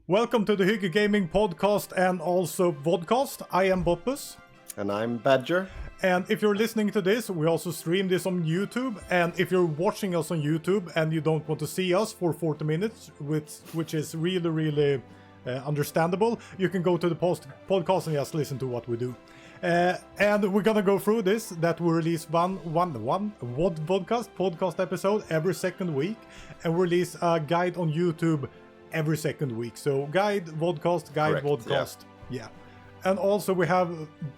Welcome to the Hygge Gaming podcast and also Vodcast. I am Boppus. And I'm Badger. And if you're listening to this, we also stream this on YouTube. And if you're watching us on YouTube and you don't want to see us for 40 minutes, which is really understandable, you can go to the podcast and just listen to what we do. And we're gonna go through this, that we release one podcast episode every second week, and release a guide on YouTube every second week. So guide, vodcast, yeah. And also we have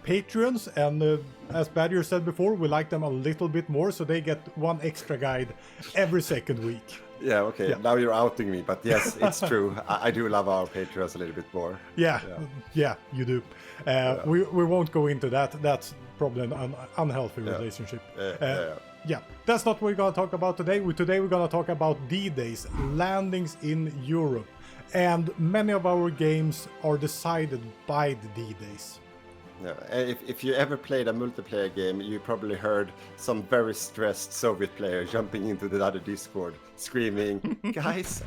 Patreons, and as Badger said before, we like them a little bit more, so they get one extra guide every second week. Yeah, okay. Yeah. Now you're outing me, but yes, it's true. I do love our Patreons a little bit more. Yeah, you do. We won't go into that. That's probably an unhealthy relationship. Yeah, that's not what we're going to talk about today. Today we're going to talk about D-Days, landings in Europe. And many of our games are decided by the D-Days. Yeah, if you ever played a multiplayer game, you probably heard some very stressed Soviet player jumping into the other Discord, screaming, "Guys,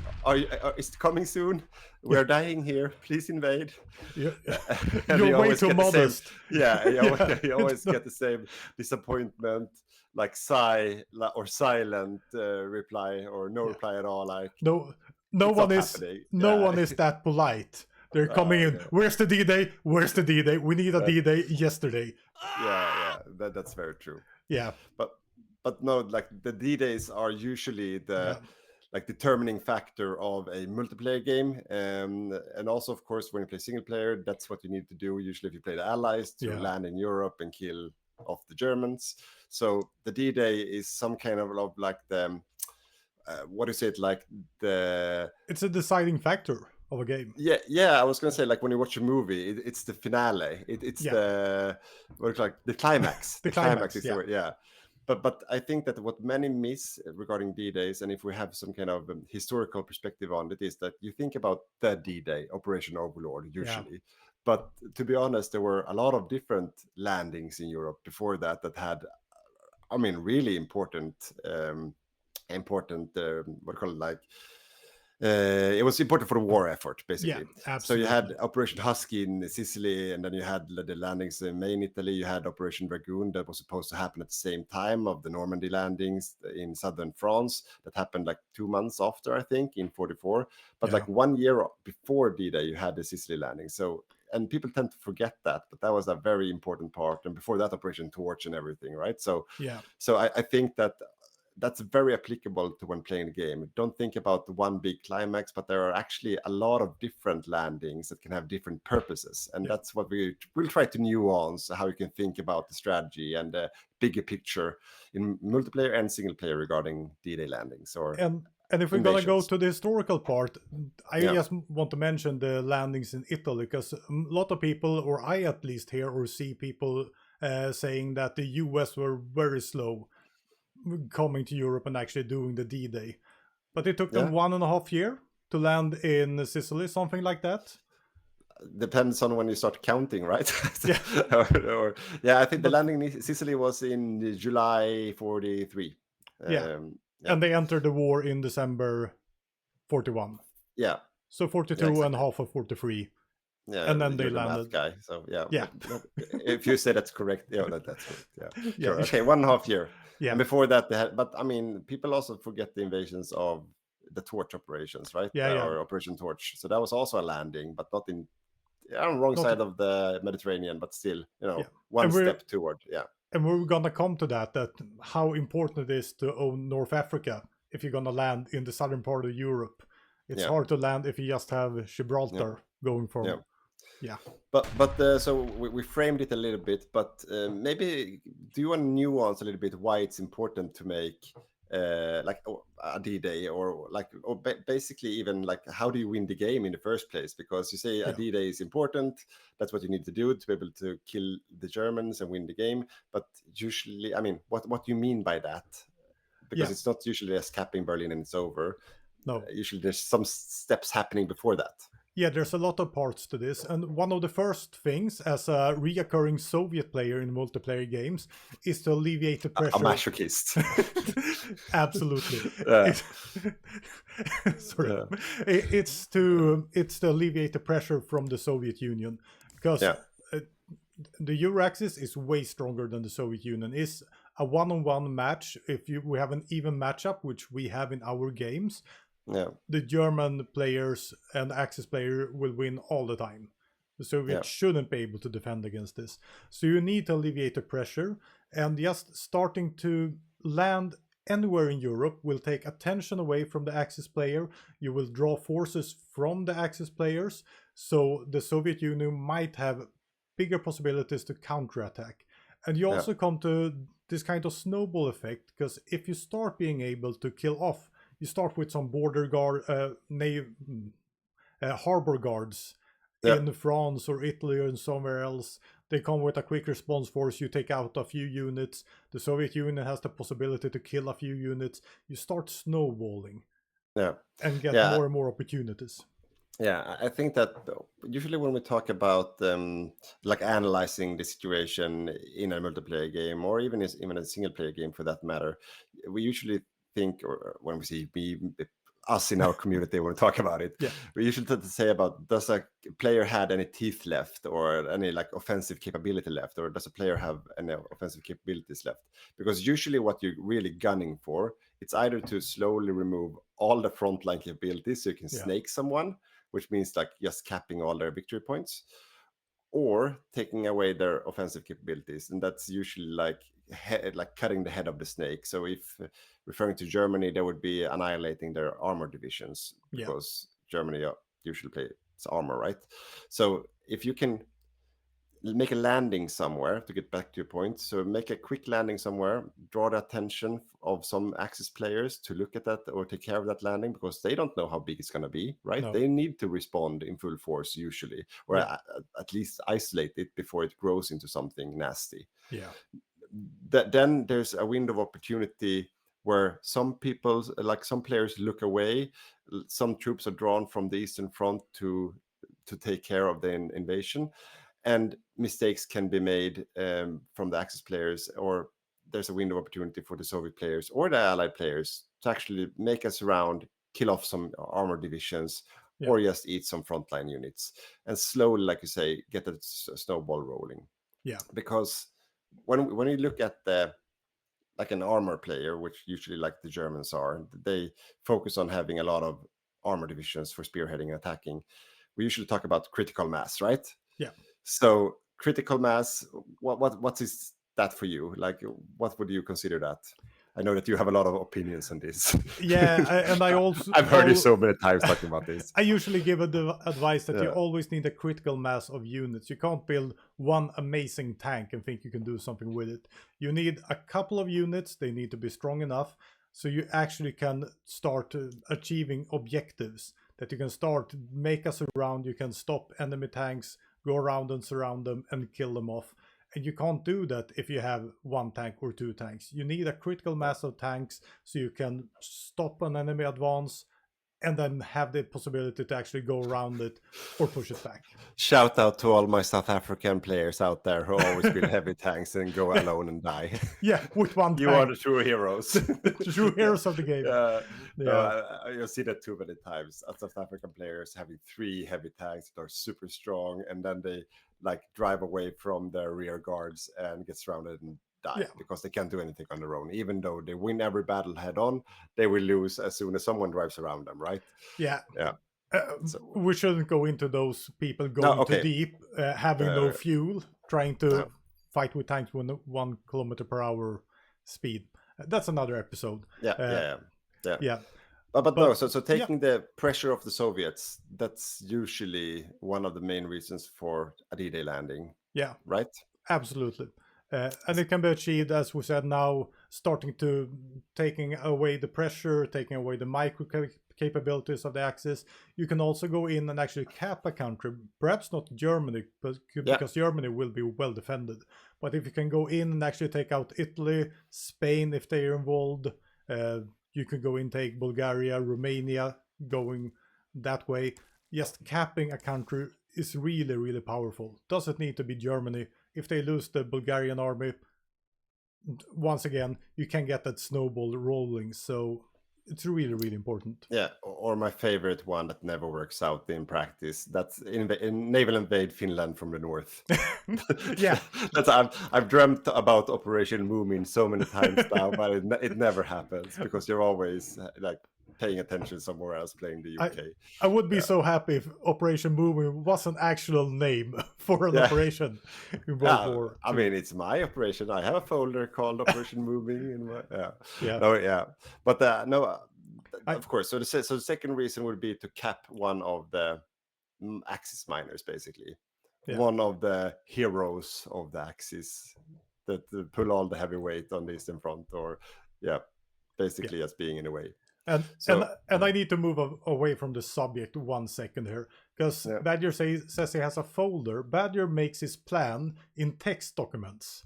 is it coming soon? We're dying here. Please invade." Yeah. You're way too modest. You always get the same disappointment, like sigh or silent reply, or no reply at all. Like no one is that polite. They're coming in. Yeah. Where's the D-Day? Where's the D-Day? We need a D-Day yesterday. Yeah, that's very true. Yeah, but no, like the D-Days are usually the like determining factor of a multiplayer game, and also of course when you play single player, that's what you need to do. Usually, if you play the Allies, to land in Europe and kill off the Germans. So the D-Day is some kind of like the what is it like the? It's a deciding factor of a game. Yeah. I was gonna say, like when you watch a movie, it's the finale. It's the the climax. the climax is the word. Yeah. But I think that what many miss regarding D-Days, and if we have some kind of historical perspective on it, is that you think about the D-Day, Operation Overlord, usually. Yeah. But to be honest, there were a lot of different landings in Europe before that had, I mean, really important what do you call it, like. It was important for the war effort, basically. Yeah, absolutely. So you had Operation Husky in Sicily, and then you had the landings in main Italy. You had Operation Dragoon that was supposed to happen at the same time of the Normandy landings in southern France. That happened like 2 months after, I think, in 1944. But like 1 year before D-Day, you had the Sicily landing. So, and people tend to forget that, but that was a very important part. And before that, Operation Torch and everything, right? So, So I think that's very applicable to when playing the game. Don't think about the one big climax, but there are actually a lot of different landings that can have different purposes. And that's what we'll try to nuance, how you can think about the strategy and the bigger picture in multiplayer and single player regarding D-Day landings. And if we're going to go to the historical part, I just want to mention the landings in Italy, because a lot of people, or I at least hear or see people saying that the US were very slow coming to Europe and actually doing the D-Day. But it took them 1.5 years to land in Sicily, something like that. Depends on when you start counting, right? I think the landing in Sicily was in July 1943. And they entered the war in December 1941. Yeah. So 1942 and half of 1943. Yeah, and then they landed. Guy, so yeah. If you say that's correct, that's correct. Yeah. Sure. Okay, 1.5 years. Yeah. And before that, they had. But I mean, people also forget the invasions of the Torch operations, right? Or Operation Torch. So that was also a landing, but not on the wrong side of the Mediterranean, but still, one step toward. Yeah. And we're gonna come to that how important it is to own North Africa if you're gonna land in the southern part of Europe. It's hard to land if you just have Gibraltar going from. Yeah. But so we framed it a little bit, but maybe do you want to nuance a little bit why it's important to make like a D-Day, or basically even like how do you win the game in the first place? Because you say a D-Day is important, that's what you need to do to be able to kill the Germans and win the game. But usually, I mean, what do you mean by that? Because it's not usually just capping Berlin and it's over. No. Usually there's some steps happening before that. Yeah, there's a lot of parts to this, and one of the first things as a reoccurring Soviet player in multiplayer games is to alleviate the A pressure. masochist. Absolutely. Yeah. Sorry. Yeah. It's to alleviate the pressure from the Soviet Union, because Yeah. the Euro-Axis is way stronger than the Soviet Union. Is a one-on-one match. If we have an even matchup, which we have in our games, Yeah. the German players and Axis player will win all the time. The Soviets shouldn't be able to defend against this. So you need to alleviate the pressure, and just starting to land anywhere in Europe will take attention away from the Axis player. You will draw forces from the Axis players, so the Soviet Union might have bigger possibilities to counterattack. And you also come to this kind of snowball effect, because if you start being able to kill off, you start with some border guard, harbor guards in France or Italy or somewhere else. They come with a quick response force. You take out a few units. The Soviet Union has the possibility to kill a few units. You start snowballing, and get more and more opportunities. Yeah, I think that usually when we talk about like analyzing the situation in a multiplayer game, or even a single player game for that matter, we usually think, or when we see us in our community when we talk about it, we usually tend to say about, does a player had any teeth left, or any like offensive capability left, or does a player have any offensive capabilities left? Because usually what you're really gunning for, it's either to slowly remove all the frontline capabilities so you can snake someone, which means like just capping all their victory points, or taking away their offensive capabilities, and that's usually like cutting the head of the snake. So if referring to Germany, there would be annihilating their armor divisions, because Germany usually plays armor, right? So if you can make a landing somewhere, to get back to your point, so make a quick landing somewhere, draw the attention of some Axis players to look at that or take care of that landing, because they don't know how big it's going to be, right? They need to respond in full force usually, or at least isolate it before it grows into something nasty. Then there's a window of opportunity where some people, like some players, look away. Some troops are drawn from the Eastern Front to take care of the invasion, and mistakes can be made from the Axis players, or there's a window of opportunity for the Soviet players or the Allied players to actually make us around, kill off some armor divisions, or just eat some frontline units, and slowly, like you say, get a snowball rolling. Because when you look at like an armor player, which usually like the Germans are, they focus on having a lot of armor divisions for spearheading and attacking. We usually talk about critical mass, right? So critical mass, what is that for you? Like, what would you consider that? I know that you have a lot of opinions on this. And I also I've heard you so many times talking about this. I usually give advice that you always need a critical mass of units. You can't build one amazing tank and think you can do something with it. You need a couple of units. They need to be strong enough so you actually can start achieving objectives. That you can start make us around. You can stop enemy tanks, go around and surround them and kill them off. And you can't do that if you have one tank or two tanks. You need a critical mass of tanks so you can stop an enemy advance and then have the possibility to actually go around it or push it back. Shout out to all my South African players out there who always build heavy tanks and go alone and die. With one You tank. are the true heroes. The true heroes of the game. You see that too many times. South African players having 3 heavy tanks that are super strong, and then they like drive away from their rear guards and get surrounded and die because they can't do anything on their own. Even though they win every battle head on, they will lose as soon as someone drives around them, right? We shouldn't go into those people going too deep, having no fuel, trying to fight with tanks with 1 kilometer per hour speed. That's another episode. But no, so taking the pressure off the Soviets, that's usually one of the main reasons for a D-Day landing. Right? Absolutely. And it can be achieved, as we said now, starting to taking away the pressure, taking away the micro capabilities of the Axis. You can also go in and actually cap a country, perhaps not Germany, but because Germany will be well defended. But if you can go in and actually take out Italy, Spain, if they are involved, you can go in, take Bulgaria, Romania, going that way. just capping a country is really, really powerful. Doesn't need to be Germany. If they lose the Bulgarian army, once again, you can get that snowball rolling. So it's really, really important. Yeah, or my favorite one that never works out in practice. That's in naval invade Finland from the north. Yeah, That's I've dreamt about Operation Moomin so many times now, but it never happens because you're always like paying attention somewhere else, playing the UK. I would be Yeah. so happy if Operation Moving was an actual name for an Yeah. operation in World War I II. mean, it's my operation. I have a folder called Operation Moving in my Yeah. No, yeah, but no, I- of course. So the second reason would be to cap one of the Axis miners, basically. Yeah. One of the heroes of the Axis that pull all the heavy weight on the Eastern Front, or basically just being in a way. And So I need to move away from the subject 1 second here, because Yeah. Badger says he has a folder. Badger makes his plan in text documents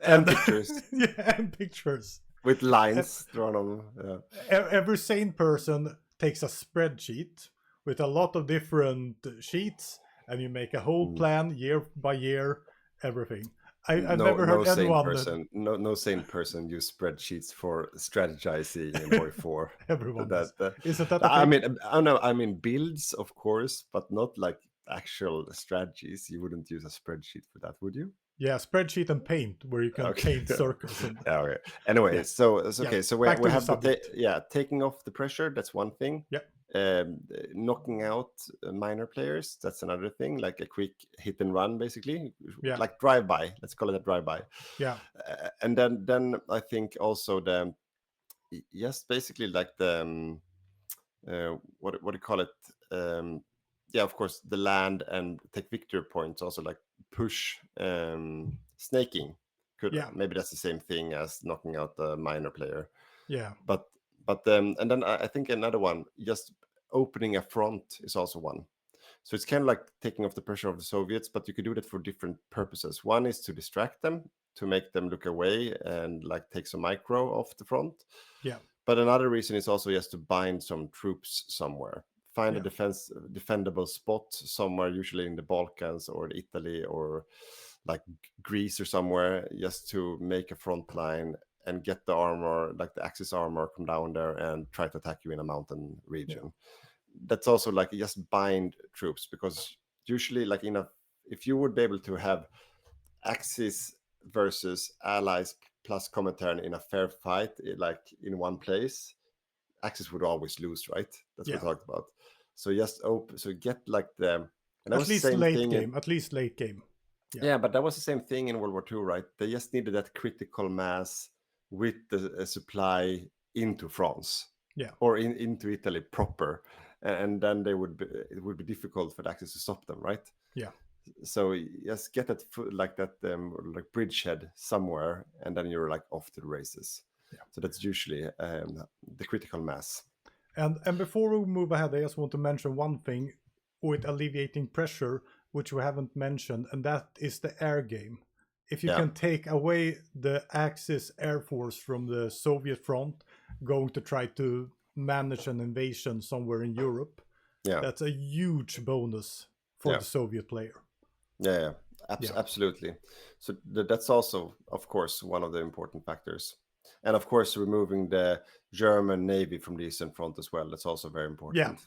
and pictures yeah, and pictures. with lines drawn on. Yeah. Every sane person takes a spreadsheet with a lot of different sheets, and you make a whole plan year by year, everything. I've never heard anyone. No sane person use spreadsheets for strategizing in HOI4. Everyone does. That, Isn't that I mean, I know. I mean builds, of course, but not like actual strategies. You wouldn't use a spreadsheet for that, would you? Yeah, spreadsheet and paint, where you can paint circles. And... Yeah, okay. Anyway, Yeah. so okay, so we have subject. taking off the pressure. That's one thing. Yeah. Knocking out minor players. That's another thing. Like a quick hit and run, basically. Yeah. Like drive by. Let's call it a drive by. Yeah. And then I think also basically like the what do you call it? Of course, the land and take victory points also like push snaking. Maybe that's the same thing as knocking out the minor player. Yeah. But and then I think another one, just opening a front is also one. So it's kind of like taking off the pressure of the Soviets, but you could do that for different purposes. One is to distract them, to make them look away and like take some micro off the front. Yeah. But another reason is also just to bind some troops somewhere. Find a defendable spot somewhere, usually in the Balkans or Italy or like Greece or somewhere, just to make a front line and get the armor, like the Axis armor, come down there and try to attack you in a mountain region. That's also like just bind troops, because usually like if you would be able to have Axis versus allies plus Comintern in a fair fight, like in one place, Axis would always lose, right? That's what we talked about. So just get like the at least late game. Yeah, but that was the same thing in World War II, right? They just needed that critical mass with the supply into France, or into Italy proper, and then it would be difficult for the Axis to stop them, right? Yeah. So just get that like bridgehead somewhere, and then you're like off to the races. Yeah. So that's usually the critical mass. And before we move ahead, I just want to mention one thing with alleviating pressure, which we haven't mentioned, and that is the air game. If you can take away the Axis Air Force from the Soviet front, going to try to manage an invasion somewhere in Europe, that's a huge bonus for the Soviet player. Absolutely. So that's also, of course, one of the important factors. And of course, removing the German Navy from the Eastern Front as well. That's also very important.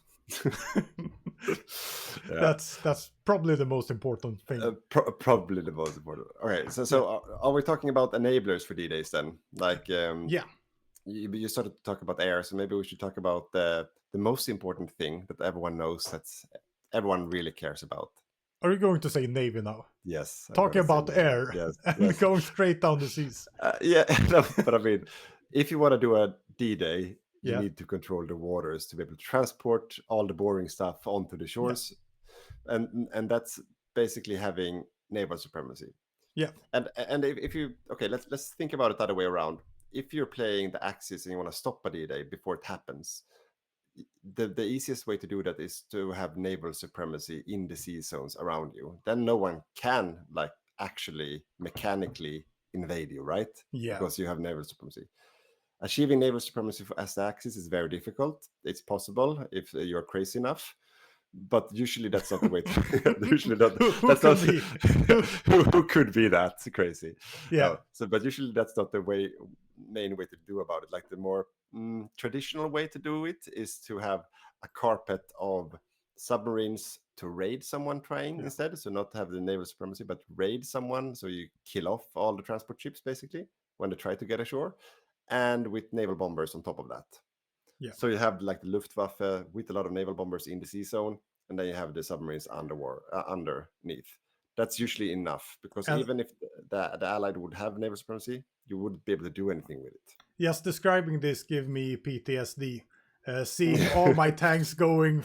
That's probably the most important thing. Probably the most important. Okay, so are we talking about enablers for D-Days then? Like, you started to talk about air, so maybe we should talk about the most important thing that everyone knows, that everyone really cares about. Are you going to say Navy now? Yes. Talking about air and going straight down the seas. But I mean, if you want to do a D-Day, you need to control the waters to be able to transport all the boring stuff onto the shores. And that's basically having naval supremacy. Yeah. And if you, let's think about it the other way around. If you're playing the Axis and you want to stop a D-Day before it happens, the easiest way to do that is to have naval supremacy in the sea zones around you. Then no one can like actually mechanically invade you, right? Yeah. Because you have naval supremacy. Achieving naval supremacy as the Axis is very difficult. It's possible if you're crazy enough, but usually that's not the way to usually not Who that's could not be? who could be that. It's crazy. Yeah. So but usually that's not the main way to do about it. Like the more traditional way to do it is to have a carpet of submarines to raid someone trying instead. So not have the naval supremacy, but raid someone, so you kill off all the transport ships basically when they try to get ashore, and with naval bombers on top of that. Yeah. So you have like the Luftwaffe with a lot of naval bombers in the sea zone, and then you have the submarines underneath. That's usually enough, because And even if the Allied would have naval supremacy, you wouldn't be able to do anything with it. just describing this give me PTSD. Seeing all my tanks going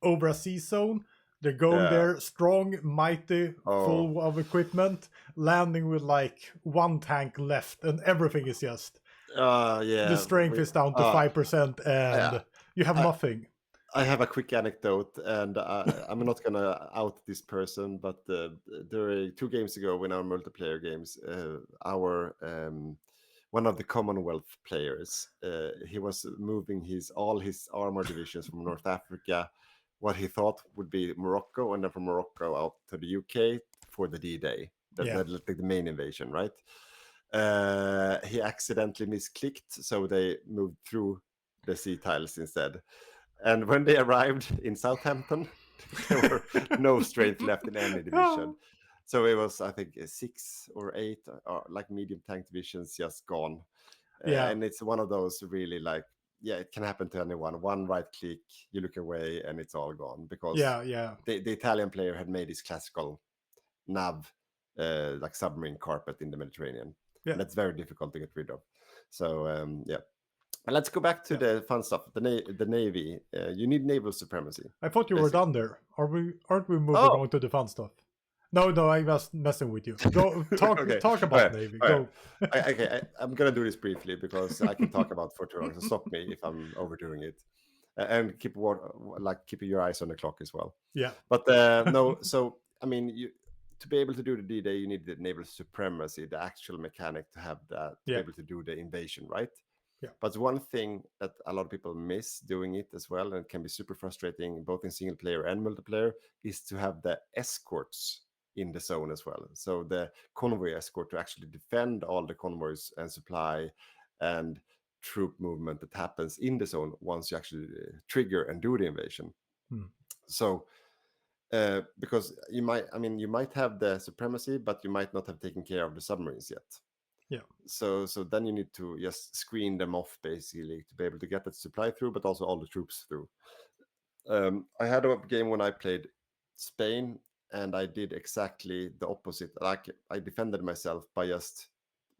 over a sea zone, they're going Yeah. there strong, mighty, full of equipment, landing with like one tank left, and everything is just the strength is down to 5%, and you have nothing. I have a quick anecdote, and I'm not gonna out this person, but there were 2 games ago in our multiplayer games, our one of the Commonwealth players, he was moving all his armor divisions from North Africa, what he thought would be Morocco, and then from Morocco out to the UK for the D-Day, the main invasion, right? He accidentally misclicked, so they moved through the sea tiles instead. And when they arrived in Southampton, there were no strength left in any division. So it was, I think, 6 or 8 like medium tank divisions just gone. And it's one of those really like, it can happen to anyone. One right click, you look away, and it's all gone, because the Italian player had made his classical nav, like submarine carpet in the Mediterranean. Yeah. And that's very difficult to get rid of. So let's go back to the fun stuff. The Navy. You need naval supremacy. I thought you were done there. Aren't we moving on to the fun stuff? No, I was messing with you. Go talk about Navy. Go. I'm gonna do this briefly because I can talk about for too long. So stop me if I'm overdoing it, and keep your eyes on the clock as well. Yeah. But no. So I mean, to be able to do the D-Day, you need the naval supremacy, the actual mechanic, to have that to be able to do the invasion, right? Yeah. But one thing that a lot of people miss doing it as well, and it can be super frustrating both in single player and multiplayer, is to have the escorts in the zone as well. So the convoy escort to actually defend all the convoys and supply and troop movement that happens in the zone once you actually trigger and do the invasion. So because you might have the supremacy, but you might not have taken care of the submarines yet. Yeah. So then you need to just screen them off basically to be able to get that supply through, but also all the troops through. I had a game when I played Spain, and I did exactly the opposite. Like, I defended myself by just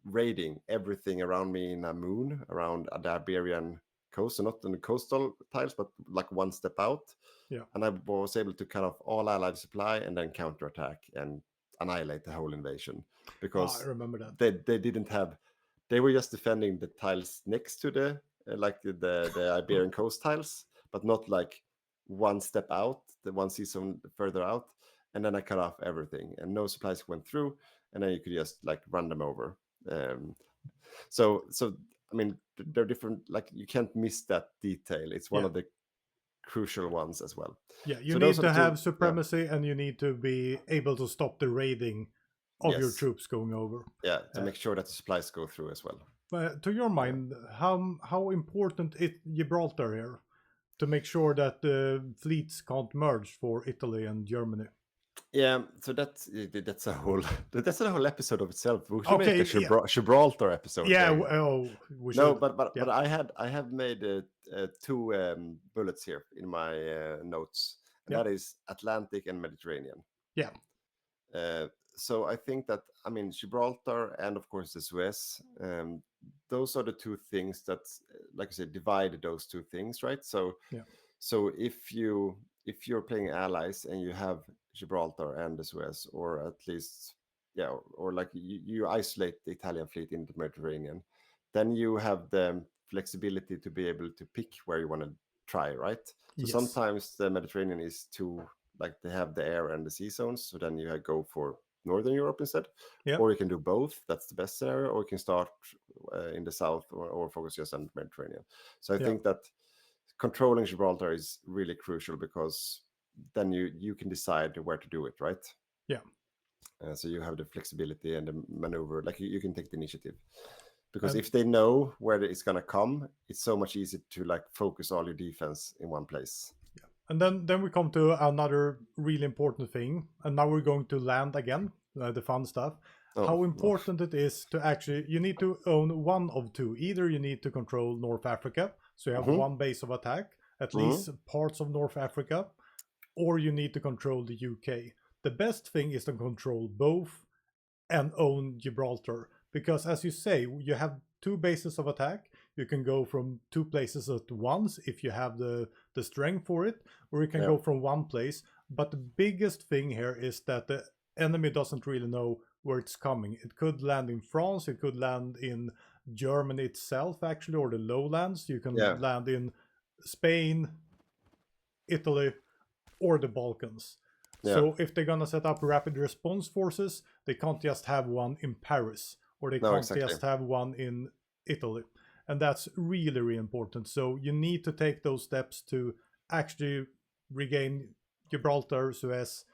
raiding everything around me in a moon around the Iberian coast, so not on the coastal tiles, but like one step out. Yeah. And I was able to cut off all allied supply and then counterattack and annihilate the whole invasion, because I remember that they didn't have. They were just defending the tiles next to the the Iberian coast tiles, but not like one step out, the one season further out. And then I cut off everything, and no supplies went through, and then you could just like run them over. So I mean, they're different. Like, you can't miss that detail. It's one of the crucial ones as well. Yeah, you need to have supremacy, and you need to be able to stop the raiding of your troops going over. Yeah, to make sure that the supplies go through as well. To your mind, how important is Gibraltar here to make sure that the fleets can't merge for Italy and Germany? Yeah, so that's a whole episode of itself. We should make a Gibraltar episode. Yeah, we should. No, but I have made 2 bullets here in my notes, and that is Atlantic and Mediterranean. Yeah. So I think that, I mean, Gibraltar and of course the Suez, those are the 2 things that, like I said, divide those 2 things, right? So if you're playing allies and you have Gibraltar and the Suez, or at least or like you isolate the Italian fleet in the Mediterranean, then you have the flexibility to be able to pick where you want to try, right? So sometimes the Mediterranean is too, like, they have the air and the sea zones, so then you go for Northern Europe instead. Or you can do both, that's the best scenario, or you can start in the south, or focus just on the Mediterranean. So I think that controlling Gibraltar is really crucial, because then you can decide where to do it, right? Yeah. So you have the flexibility and the maneuver, like you can take the initiative. Because And if they know where it's gonna come, it's so much easier to like focus all your defense in one place. yeah. And then we come to another really important thing, and now we're going to land again, the fun stuff. Oh, How no. important it is to actually, you need to own one of two. Either you need to control North Africa, so you have Mm-hmm. one base of attack, at Mm-hmm. least parts of North Africa, or you need to control the UK. The best thing is to control both and own Gibraltar. Because as you say, you have two bases of attack. You can go from two places at once if you have the strength for it, or you can Yeah. go from one place. But the biggest thing here is that the enemy doesn't really know where it's coming. It could land in France, it could land in Germany itself, actually, or the lowlands. You can Yeah. land in Spain, Italy, or the Balkans. Yeah. So if they're gonna set up rapid response forces, they can't just have one in Paris, or they No, can't exactly. just have one in Italy. And that's really, really important. So you need to take those steps to actually regain Gibraltar, Suez,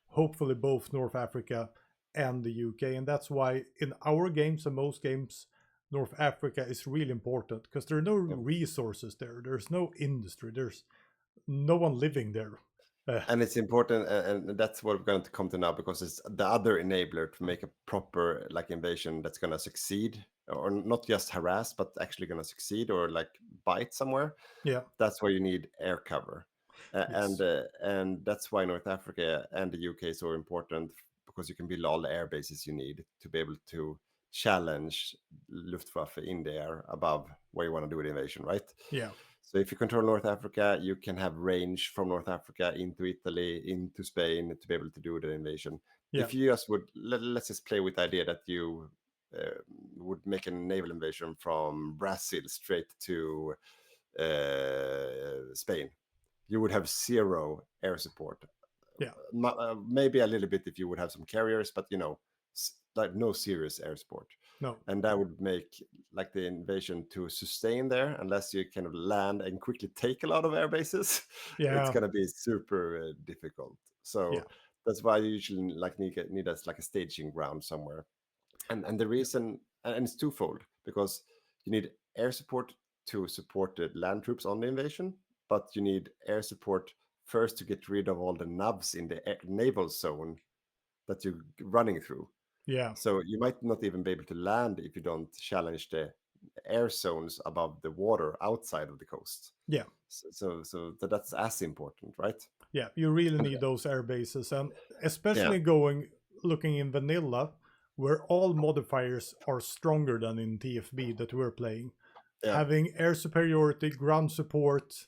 hopefully both North Africa and the UK. And that's why in our games and most games, North Africa is really important because there are no Yeah. resources there. There's no industry. There's no one living there. And it's important, and that's what we're going to come to now, because it's the other enabler to make a proper like invasion that's going to succeed, or not just harass, but actually going to succeed or like bite somewhere. Yeah. That's where you need air cover. Yes. And that's why North Africa and the UK is so important, because you can build all the air bases you need to be able to challenge Luftwaffe in the air above where you want to do the invasion, right? Yeah. So if you control North Africa, you can have range from North Africa into Italy, into Spain to be able to do the invasion. Yeah. If you just would, let's just play with the idea that you would make a naval invasion from Brazil straight to Spain, you would have zero air support. Yeah. Maybe a little bit if you would have some carriers, but like no serious air support. No. And that would make like the invasion to sustain there, unless you kind of land and quickly take a lot of air bases. It's Yeah. going to be super difficult. So Yeah. that's why you usually like need us like a staging ground somewhere. And the reason, and it's twofold, because you need air support to support the land troops on the invasion, but you need air support first to get rid of all the nubs in the naval zone that you're running through. Yeah. So you might not even be able to land if you don't challenge the air zones above the water outside of the coast. Yeah. So that's as important, right? Yeah. You really need those air bases, and especially looking in vanilla, where all modifiers are stronger than in TFB that we're playing. Yeah. Having air superiority, ground support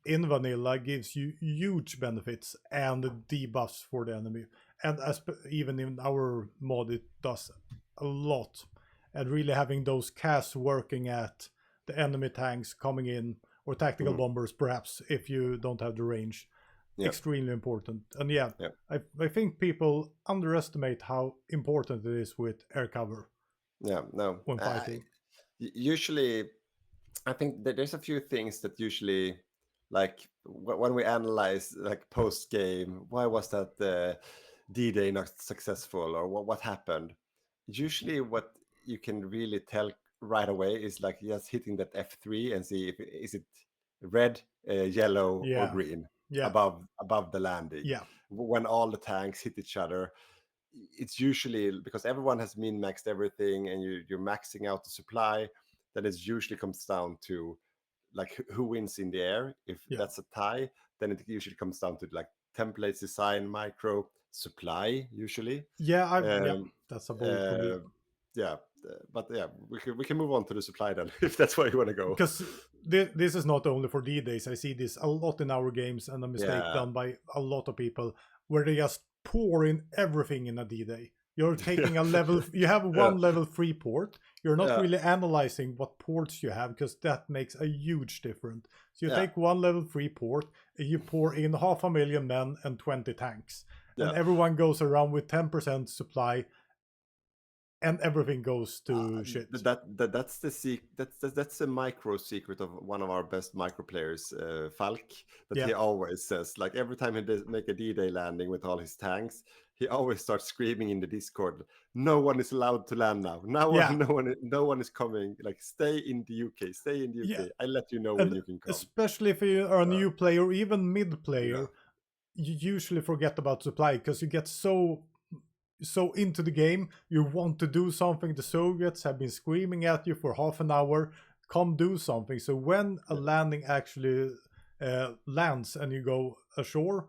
in vanilla gives you huge benefits and debuffs for the enemy. And even in our mod, it does a lot. And really having those casts working at the enemy tanks coming in, or tactical bombers, perhaps, if you don't have the range. Extremely important. And I think people underestimate how important it is with air cover. Yeah, no. When fighting. Usually, I think that there's a few things that usually, like when we analyze like post game, why was that D-Day not successful, or what happened? Usually, what you can really tell right away is like just hitting that F3 and see if is it red, yellow, or green above the landing. Yeah. When all the tanks hit each other, it's usually because everyone has min-maxed everything, and you're maxing out the supply. That it usually comes down to like who wins in the air. If that's a tie, then it usually comes down to like templates, design, micro, supply usually. That's a bold for me. But we can move on to the supply then, if that's where you want to go. Because this is not only for D-Days. I see this a lot in our games, and a mistake done by a lot of people where they just pour in everything in a D-Day. You're taking a level, you have one level 3 port. You're not really analyzing what ports you have, because that makes a huge difference. So you take one level 3 port, and you pour in 500,000 men and 20 tanks. And everyone goes around with 10% supply. and everything goes to shit. That's the micro secret of one of our best micro players, Falk, that he always says, like every time he does make a D-Day landing with all his tanks, he always starts screaming in the Discord, "No one is allowed to land now. No one is coming. Like stay in the UK, stay in the UK. I let you know when you can come." Especially if you are a new player or even mid player, you usually forget about supply because you get so into the game, you want to do something. The Soviets have been screaming at you for half an hour, come do something. So when a landing actually lands and you go ashore,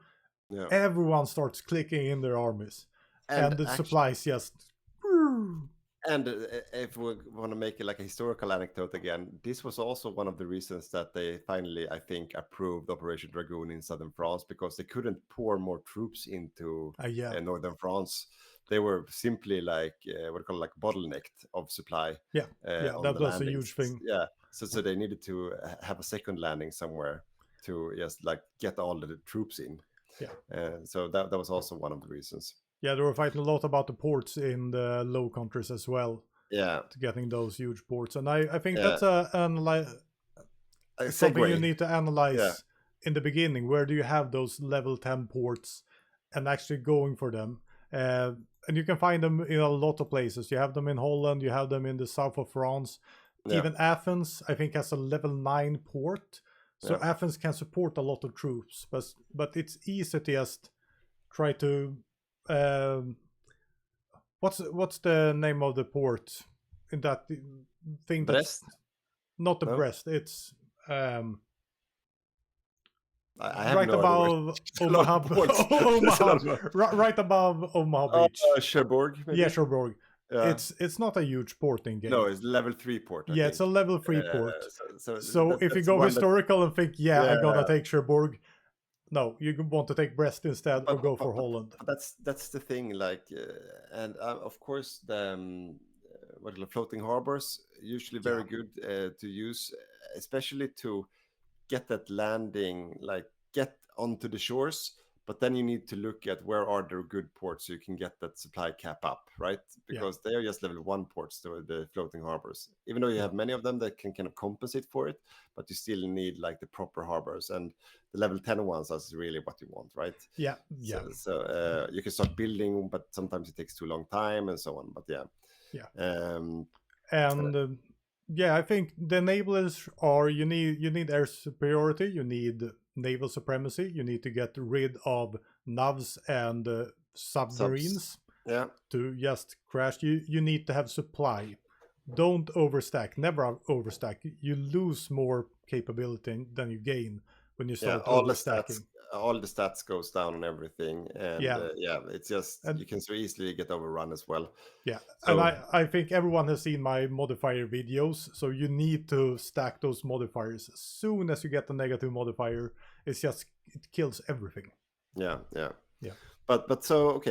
everyone starts clicking in their armies, and the supplies just. And if we want to make it like a historical anecdote again, this was also one of the reasons that they finally, I think, approved Operation Dragoon in southern France, because they couldn't pour more troops into northern France. They were simply like what do you call it, like bottlenecked of supply. That was a huge thing. Yeah, so they needed to have a second landing somewhere to just like get all the troops in. So that was also one of the reasons. Yeah, they were fighting a lot about the ports in the Low Countries as well. Yeah, to getting those huge ports, and I think that's something you need to analyze in the beginning. Where do you have those level 10 ports, and actually going for them? And you can find them in a lot of places. You have them in Holland, you have them in the south of France. Even Athens, I think, has a level 9 port. So Athens can support a lot of troops, but it's easy to just try to. What's the name of the port in that thing? Brest? Not the Brest. It's I have right above Omaha. Right above Omaha Beach. Cherbourg, maybe? Yeah, Cherbourg. Yeah. It's not a huge port in game. No, it's level 3 port. I think. It's a level 3 port. So if you go historical and think, I'm gonna take Cherbourg, no, you want to take Brest instead, or go for Holland. That's the thing, like, and of course the floating harbors usually very good to use, especially to get that landing, like get onto the shores. But then you need to look at where are there good ports so you can get that supply cap up, right? Because they are just level 1 ports, the floating harbors. Even though you have many of them that can kind of compensate for it, but you still need like the proper harbors, and the level 10 ones is really what you want, right? So you can start building, but sometimes it takes too long time and so on. But I think the enablers are you need air superiority, you need naval supremacy, you need to get rid of navs and submarines to just crash. You need to have supply. Don't overstack. Never overstack. You lose more capability than you gain when you start overstacking. All the stats goes down on everything, and it's just you can so easily get overrun as well. And I think everyone has seen my modifier videos, so you need to stack those modifiers. As soon as you get the negative modifier, it kills everything. But so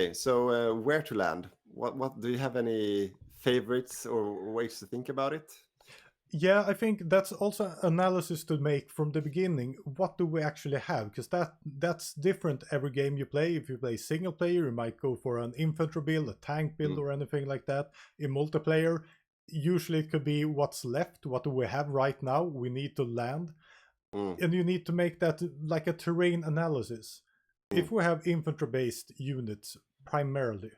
where to land? What do you have any favorites or ways to think about it? Yeah, I think that's also analysis to make from the beginning. What do we actually have? Because that's different every game you play. If you play single player, you might go for an infantry build, a tank build, or anything like that. In multiplayer, usually it could be what's left. What do we have right now? We need to land. And you need to make that like a terrain analysis. If we have infantry-based units primarily,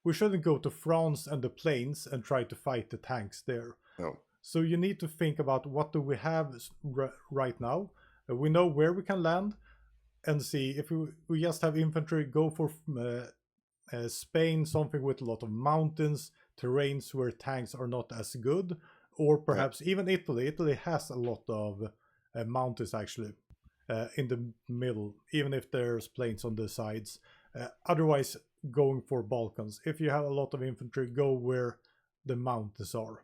we shouldn't go to France and the plains and try to fight the tanks there. No. So you need to think about what do we have right now. We know where we can land, and see if we just have infantry, go for Spain, something with a lot of mountains, terrains where tanks are not as good, or perhaps even Italy. Italy has a lot of mountains actually in the middle, even if there's plains on the sides. Otherwise, going for Balkans. If you have a lot of infantry, go where the mountains are.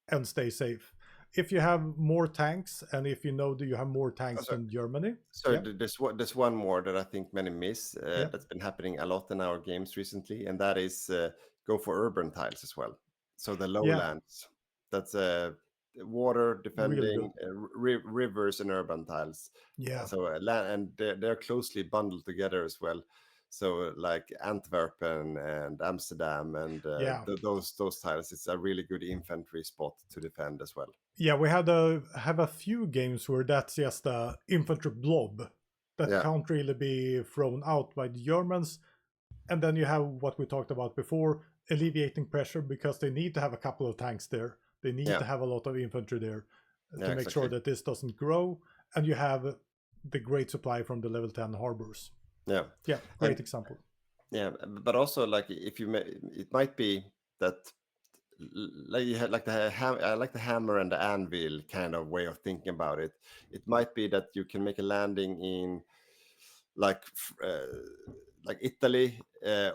And stay safe. If you have more tanks, and if you know do you have more tanks than Germany. So there's one more that I think many miss that's been happening a lot in our games recently, and that is go for urban tiles as well. So the lowlands, that's water defending, rivers and urban tiles. So land, and they're closely bundled together as well. So like Antwerpen and Amsterdam and those titles, it's a really good infantry spot to defend as well. Yeah, we have a few games where that's just a infantry blob that can't really be thrown out by the Germans. And then you have what we talked about before, alleviating pressure, because they need to have a couple of tanks there. They need to have a lot of infantry there to make sure that this doesn't grow. And you have the great supply from the level 10 harbors. Yeah. Yeah, great example. Yeah, but also like if you it might be that like you had like I like the hammer and the anvil kind of way of thinking about it. It might be that you can make a landing in like like Italy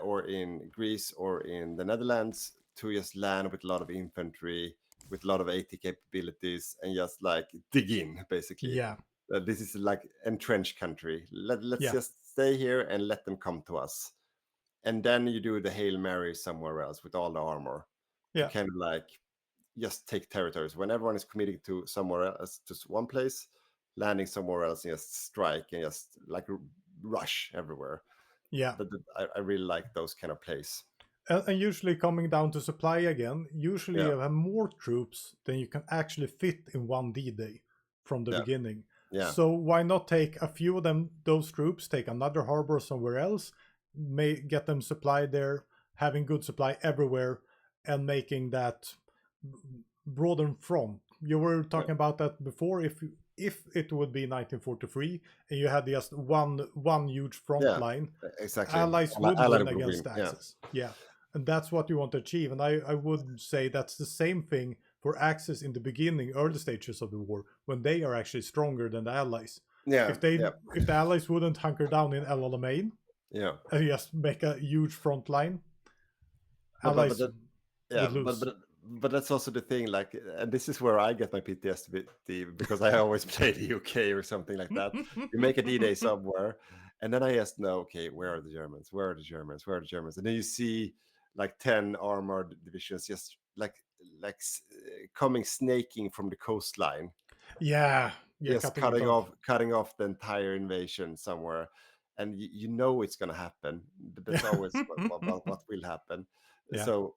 or in Greece or in the Netherlands to just land with a lot of infantry, with a lot of AT capabilities, and just like dig in basically. Yeah. This is like entrenched country. Let's just stay here and let them come to us. And then you do the Hail Mary somewhere else with all the armor to kind of like just take territories. When everyone is committing to somewhere else, to one place, landing somewhere else and just strike and just like rush everywhere. Yeah. I really like those kind of plays. And usually coming down to supply again, usually you have more troops than you can actually fit in one D-Day from the beginning. Yeah. So why not take a few of those troops, take another harbor somewhere else, may get them supplied there, having good supply everywhere, and making that broaden front. You were talking about that before. If it would be 1943 and you had just one huge front line, exactly, Allies would win against Axis. Yeah. And that's what you want to achieve. And I would say that's the same thing for Axis in the beginning, early stages of the war, when they are actually stronger than the Allies. Yeah. If the Allies wouldn't hunker down in El Alamein, and just make a huge front line, Allies would lose. But that's also the thing, like, and this is where I get my PTSD because I always play the UK or something like that. You make a D-Day somewhere, and then I just know, okay, where are the Germans? Where are the Germans? Where are the Germans? And then you see like 10 armored divisions just like coming snaking from the coastline. Just cutting off the entire invasion somewhere, and you know it's going to happen. That's always what will happen. So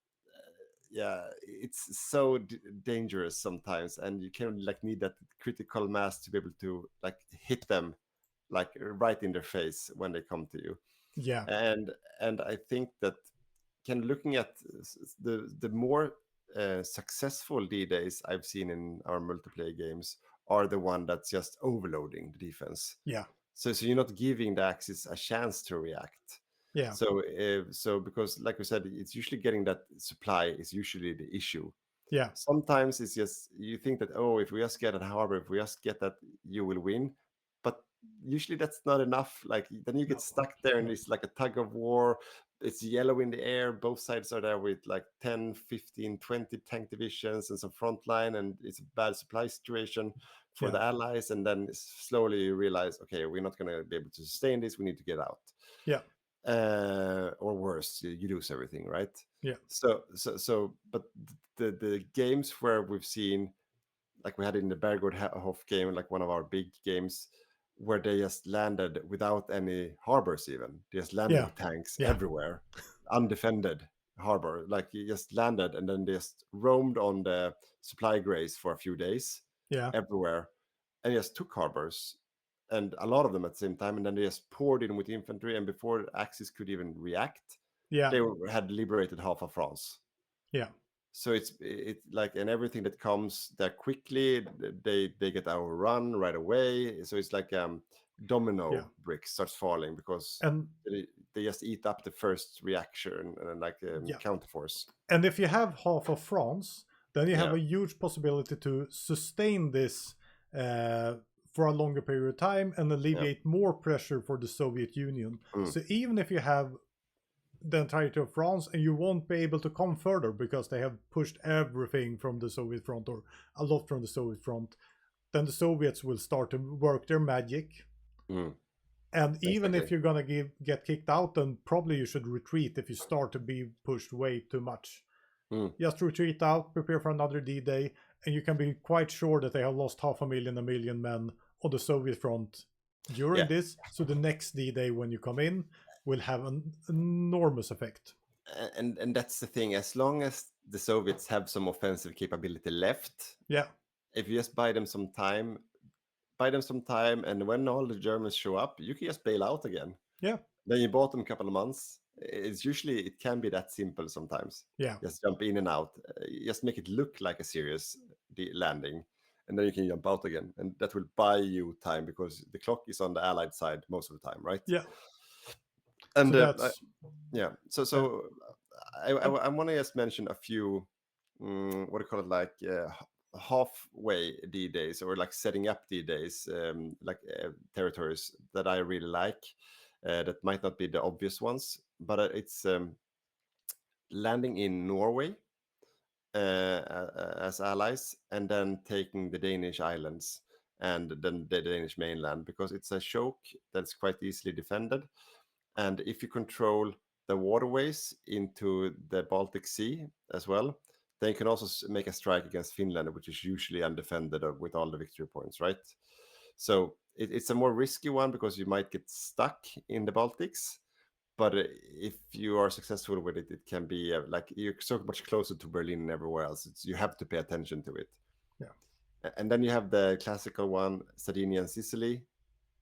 it's so dangerous sometimes, and you can like need that critical mass to be able to like hit them like right in their face when they come to you. And I think that looking at the more successful D-Days I've seen in our multiplayer games are the one that's just overloading the defense. So you're not giving the Axis a chance to react. So because like we said, it's usually getting that supply is usually the issue. Sometimes it's just you think that, oh, if we just get a harbor, if we just get that, you will win. But usually that's not enough. Like then you get stuck there and it's like a tug of war. It's yellow in the air. Both sides are there with like 10, 15, 20 tank divisions and some front line, and it's a bad supply situation for the Allies. And then slowly you realize, okay, we're not going to be able to sustain this. We need to get out. Or worse, you lose everything, right? So but the games where we've seen, like we had in the Berghof game, like one of our big games, where they just landed without any harbors, even they just landed with tanks everywhere, undefended harbor, like you just landed and then they just roamed on the supply grays for a few days everywhere, and just took harbors, and a lot of them at the same time, and then they just poured in with infantry, and before Axis could even react, they had liberated half of France. So it's like, and everything that comes there quickly, they get overrun right away. So it's like domino bricks starts falling because they just eat up the first reaction and like counterforce. And if you have half of France, then you have a huge possibility to sustain this for a longer period of time and alleviate more pressure for the Soviet Union. So even if you have the entirety of France and you won't be able to come further because they have pushed everything from the Soviet front, or a lot from the Soviet front, then the Soviets will start to work their magic. And even if you're gonna get kicked out, then probably you should retreat if you start to be pushed way too much. Just retreat out, prepare for another D-Day, and you can be quite sure that they have lost 500,000, 1 million men on the Soviet front during this. So the next D-Day when you come in, will have an enormous effect. And that's the thing. As long as the Soviets have some offensive capability left, Yeah, if you just buy them some time, and when all the Germans show up, you can just bail out again. yeah, Then you bought them a couple of months. It can be that simple sometimes. yeah, Just jump in and out. Just make it look like a serious landing, and then you can jump out again, and that will buy you time because the clock is on the Allied side most of the time, right? yeah. And So that's yeah, yeah, I want to just mention a few, what do you call it, like halfway D-days or like setting up D-days, like territories that I really like. That might not be the obvious ones, but it's landing in Norway as allies, and then taking the Danish islands and then the Danish mainland, because it's a choke that's quite easily defended. And if you control the waterways into the Baltic Sea as well, then you can also make a strike against Finland, which is usually undefended with all the victory points, right? So it's a more risky one because you might get stuck in the Baltics. But if you are successful with it, it can be like you're so much closer to Berlin and everywhere else. You have to pay attention to it. yeah, And then you have the classical one, Sardinia and Sicily,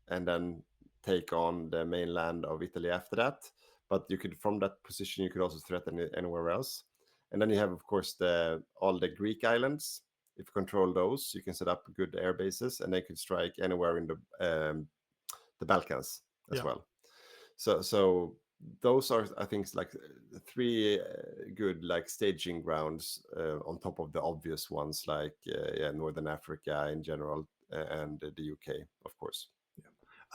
and then take on the mainland of Italy after that. But you could, from that position, you could also threaten it anywhere else. And then you have, of course, all the Greek islands. If you control those, you can set up good air bases, and they could strike anywhere in the Balkans as yeah. well. So those are, I think, like three good like staging grounds on top of the obvious ones like Northern Africa in general and the UK, of course.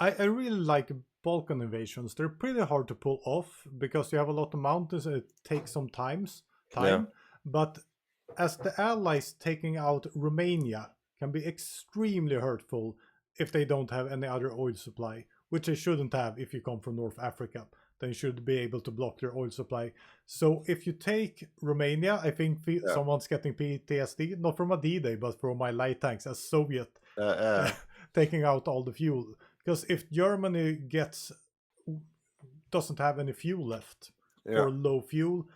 I really like Balkan invasions. They're pretty hard to pull off because you have a lot of mountains and it takes some Yeah, time. But as the allies taking out Romania can be extremely hurtful if they don't have any other oil supply, which they shouldn't have if you come from North Africa. Then you should be able to block their oil supply. So if you take Romania, I think yeah, someone's getting PTSD, not from a D-Day, but from my light tanks as Soviet yeah, taking out all the fuel. Because if Germany doesn't have any fuel left yeah. or low fuel,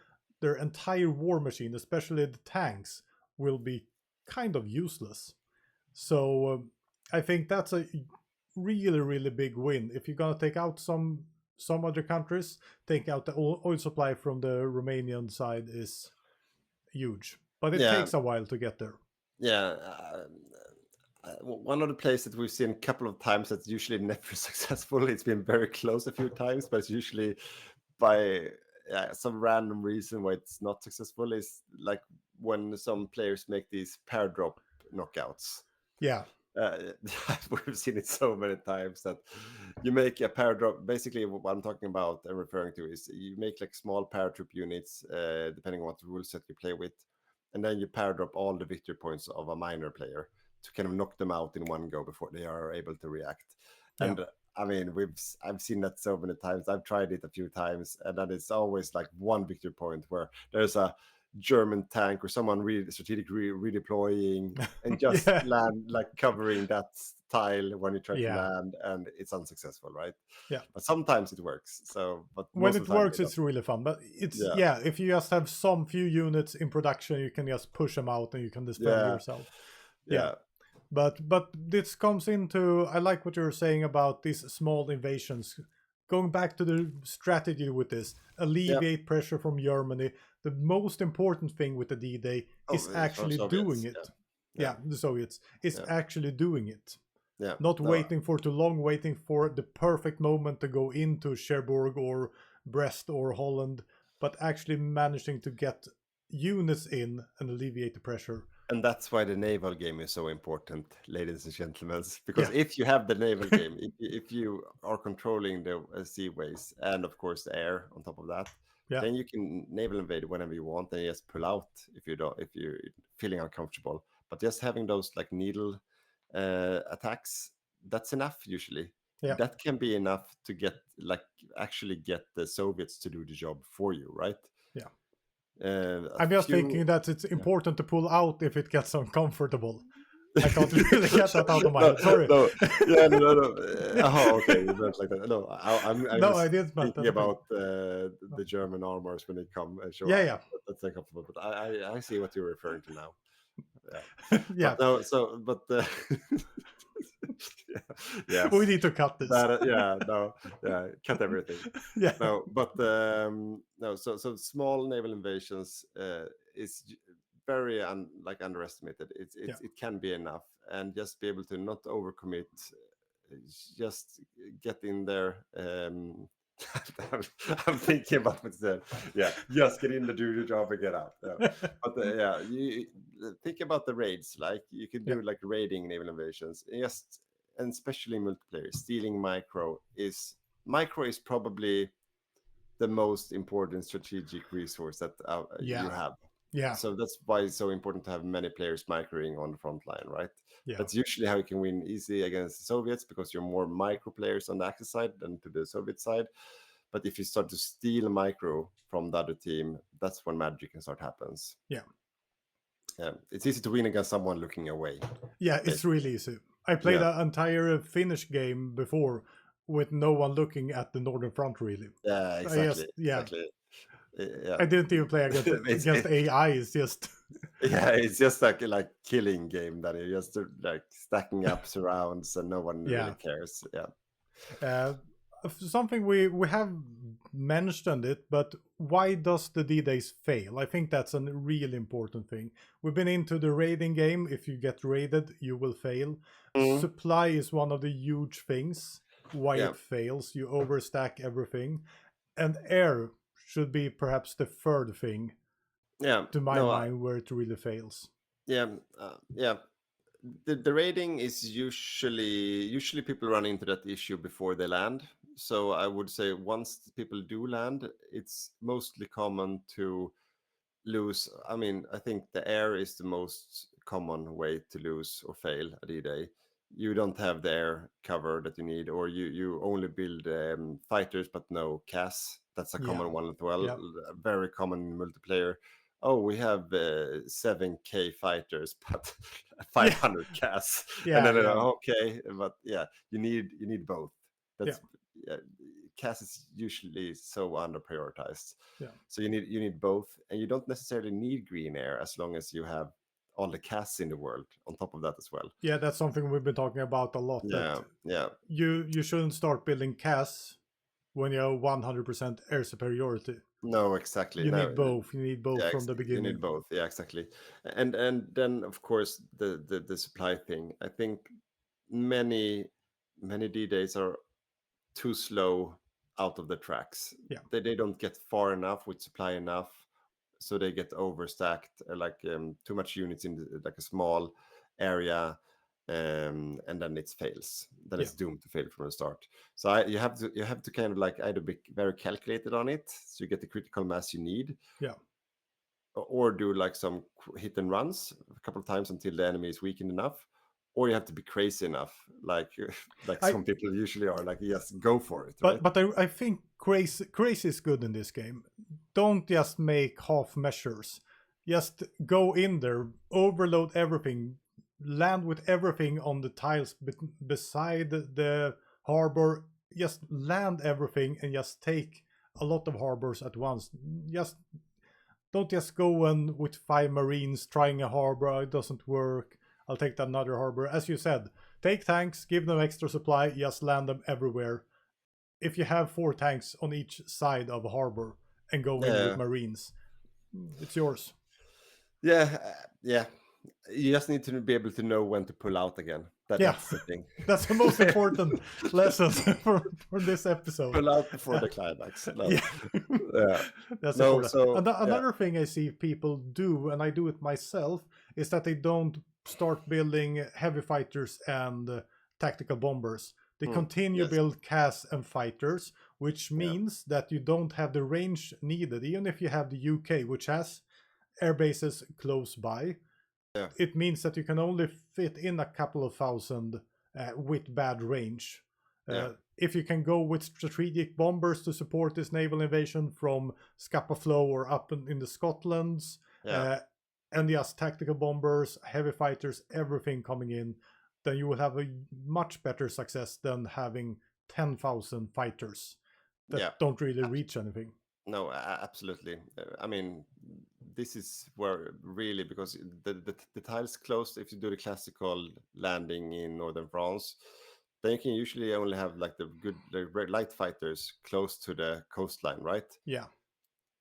their entire war machine, especially the tanks, will be kind of useless. So I think that's a really really big win. If you're gonna take out some other countries, take out the oil supply from the Romanian side is huge, but it Yeah, takes a while to get there. yeah. One of the plays that we've seen a couple of times that's usually never successful. It's been very close a few times, but it's usually by some random reason why it's not successful. Is like when some players make these pair drop knockouts. Yeah, Uh, we've seen it so many times that you make a pair drop. Basically, what I'm talking about and referring to is you make like small paratroop units, depending on what rule set you play with, and then you pair drop all the victory points of a minor player to kind of knock them out in one go before they are able to react. yeah, And I mean, I've seen that so many times. I've tried it a few times, and then it's always like one victory point where there's a German tank or someone really strategically redeploying and just yeah, land like covering that tile when you try to yeah, land, and it's unsuccessful, right? yeah. But sometimes it works. So, but When most of it the time works, it it's doesn't. really fun. But it's Yeah, yeah, if you just have some few units in production, you can just push them out and you can defend yeah, yourself. Yeah, yeah, but this comes into I like what you're saying about these small invasions. Going back to the strategy with this, yeah. alleviate pressure from Germany. The most important thing with the D-Day Oh, is for actually doing Soviets. it. Yeah, Yeah, the Soviets is yeah, actually doing it. yeah. Not No, waiting for too long, waiting for the perfect moment to go into Cherbourg or Brest or Holland, but actually managing to get units in and alleviate the pressure. and that's why the naval game is so important, ladies and gentlemen. Because Yeah, if you have the naval game, if you are controlling the seaways and of course the air on top of that, yeah, then you can naval invade whenever you want and just pull out if you don't, if you're feeling uncomfortable. But just having those like needle attacks, that's enough usually. yeah. That can be enough to get like actually get the Soviets to do the job for you, right? Yeah. A I'm just few, thinking that it's yeah. important to pull out if it gets uncomfortable. I can't really get that out of my head. Sorry. No. Yeah, no. Oh, okay. You meant like that. No, I'm No, I just didn't. thinking Okay. about the German armors when they come and show Yeah, up. yeah. That's uncomfortable. But I see what you're referring to now. Yeah. Yeah. But no. So, but yeah, yes. We need to cut this. That yeah. No. Yeah. Cut everything. Yeah. No. But no. So small naval invasions is very underestimated. It can be enough, and just be able to not overcommit, just get in there. I'm thinking about it then. Yeah, just get in there, do your job, and get out. Yeah. But yeah, you think about the raids. Like you could do like raiding naval invasions. Just and especially multiplayer, stealing micro is probably the most important strategic resource that you have. Yeah. So that's why it's so important to have many players microing on the front line, right? Yeah. That's usually how you can win easy against the Soviets, because you're more micro players on the Axis side than to the Soviet side. But if you start to steal micro from the other team, that's when magic can start happens. Yeah. It's easy to win against someone looking away. Yeah, it's really easy. I played an entire Finnish game before with no one looking at the Northern Front, really. Yeah, exactly. Exactly. Yeah. I didn't even play against AI. It's just it's just like killing game that you just like stacking up surrounds and no one really cares. Something we have mentioned it, but why does the D-Days fail? I think that's a really important thing. We've been into the raiding game. If you get raided, you will fail. Supply is one of the huge things why it fails. You overstack everything. And air should be perhaps the third thing, to my mind, where it really fails. The raiding is usually people run into that issue before they land. So I would say once people do land, it's mostly common to lose. I mean, I think the air is the most common way to lose or fail a D-Day. You don't have the air cover that you need, or you only build fighters but no CAS. That's a common one as well. Very common in multiplayer. Oh, we have 7K fighters, but 500 CAS. And then okay, but you need both. That's CAS is usually so under prioritized. So you need both, and you don't necessarily need green air as long as you have all the CAS in the world on top of that as well. Yeah, that's something we've been talking about a lot. You shouldn't start building CAS when you have 100% air superiority. No, exactly. You need both. You need both from the beginning. You need both. Yeah, exactly. And then of course the supply thing. I think many D-Days are too slow out of the tracks. They don't get far enough with supply enough, so they get overstacked, too much units in like a small area, and then it fails. Then it's doomed to fail from the start. So you have to kind of like either be very calculated on it, so you get the critical mass you need, or do like some hit and runs a couple of times until the enemy is weakened enough, or you have to be crazy enough, like some people usually are, like yes, go for it. But I think crazy is good in this game. Don't just make half measures. Just go in there, overload everything, land with everything on the tiles beside the harbor. Just land everything and just take a lot of harbors at once. Don't just go in with 5 Marines trying a harbor. It doesn't work. I'll take another harbor. As you said, take tanks, give them extra supply, just land them everywhere. If you have 4 tanks on each side of a harbor and go in with Marines, it's yours. Yeah. You just need to be able to know when to pull out again. That's the thing. That's the most important lesson for this episode. Pull out before the climax. That's important. Another thing I see people do, and I do it myself, is that they don't start building heavy fighters and tactical bombers. They continue build CAS and fighters, which means that you don't have the range needed. Even if you have the UK, which has air bases close by, it means that you can only fit in a couple of thousand with bad range. If you can go with strategic bombers to support this naval invasion from Scapa Flow or up in the Scotlands, and yes, tactical bombers, heavy fighters, everything coming in, then you will have a much better success than having 10,000 fighters that don't really reach anything. No, absolutely. I mean, this is where really, because the tiles closed, if you do the classical landing in northern France, then you can usually only have like the light fighters close to the coastline, right? Yeah.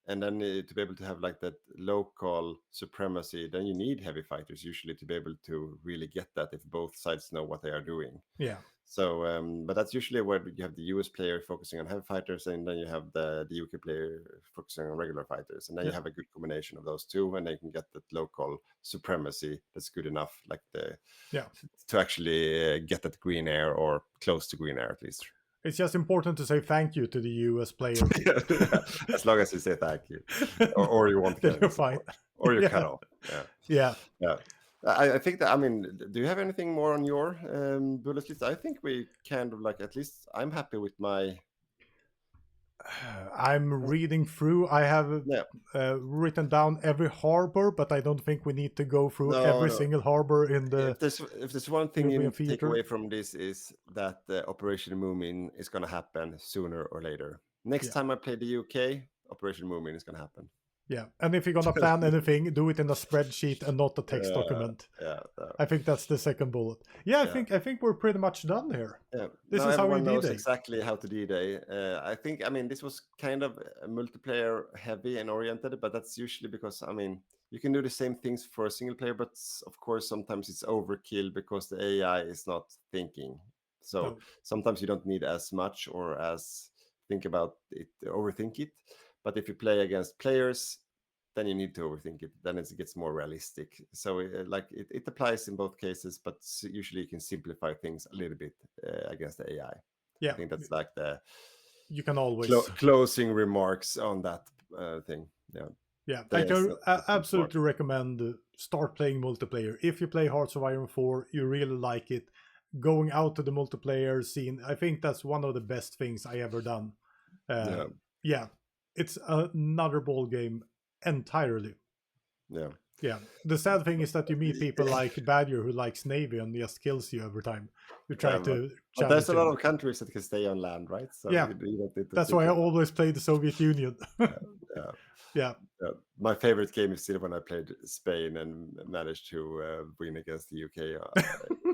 And then to be able to have like that local supremacy, then you need heavy fighters usually to be able to really get that if both sides know what they are doing. Yeah. So, but that's usually where you have the US player focusing on heavy fighters, and then you have the UK player focusing on regular fighters, and then you have a good combination of those two, and they can get that local supremacy that's good enough, like to actually get that green air or close to green air at least. It's just important to say thank you to the US player. As long as you say thank you, or you want to get you're fine, or you cut off. Yeah. I think that, I mean, do you have anything more on your bullet list? I think we kind of like, at least I'm happy with my. I'm reading through. I have written down every harbor, but I don't think we need to go through every single harbor in the. If there's one thing you need to take away from this, is that Operation Moomin is going to happen sooner or later. Next time I play the UK, Operation Moomin is going to happen. Yeah, and if you're gonna plan anything, do it in a spreadsheet and not a text document. I think that's the second bullet. I think we're pretty much done here. This is how we D-Day. Knows exactly how to D-Day. I think, I mean, this was kind of multiplayer heavy and oriented, but that's usually because, I mean, you can do the same things for a single player, but of course sometimes it's overkill because the AI is not thinking. So sometimes you don't need as much or as think about it, overthink it. But if you play against players, then you need to overthink it. Then it gets more realistic. So it applies in both cases, but usually you can simplify things a little bit against the AI. I think that's like you can always closing remarks on that thing. I can absolutely recommend start playing multiplayer. If you play Hearts of Iron 4, you really like it. Going out to the multiplayer scene, I think that's one of the best things I ever done. It's another ball game entirely. The sad thing is that you meet people like Badger who likes Navy and just kills you every time you try to. But there's a lot of countries that can stay on land, right? So that's why I always play the Soviet Union. My favorite game is still when I played Spain and managed to win against the UK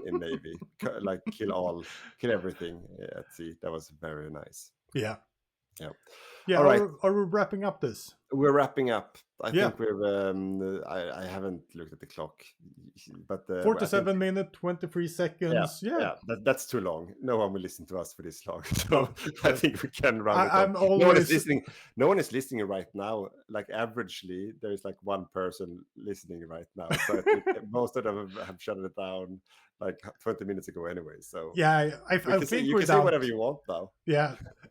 in Navy, like kill everything at sea. That was very nice. All right. Are we wrapping up this? We're wrapping up. I think we've. I haven't looked at the clock, but 47 minutes, 23 seconds. That's too long. No one will listen to us for this long. So I think we can run. I'm always... No one is listening. No one is listening right now. Like averagely, there is like one person listening right now. So I think most of them have shut it down like 20 minutes ago anyway. So I think you can say whatever you want now.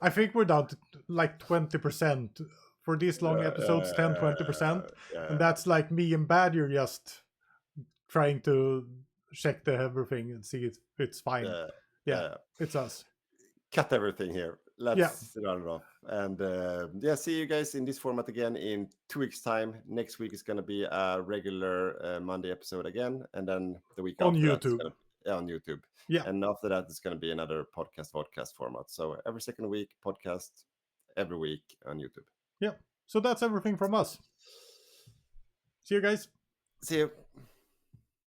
I think we're down to like 20% for these long episodes, 10-20%, and that's like me and Badger just trying to check everything and see if it's fine. It's us. Cut everything here. Let's run it off. And see you guys in this format again in 2 weeks' time. Next week is going to be a regular Monday episode again, and then the week on after YouTube. On YouTube. And after that, it's going to be another vodcast format. So every second week, podcast, every week on YouTube. So that's everything from us. See you guys. See you.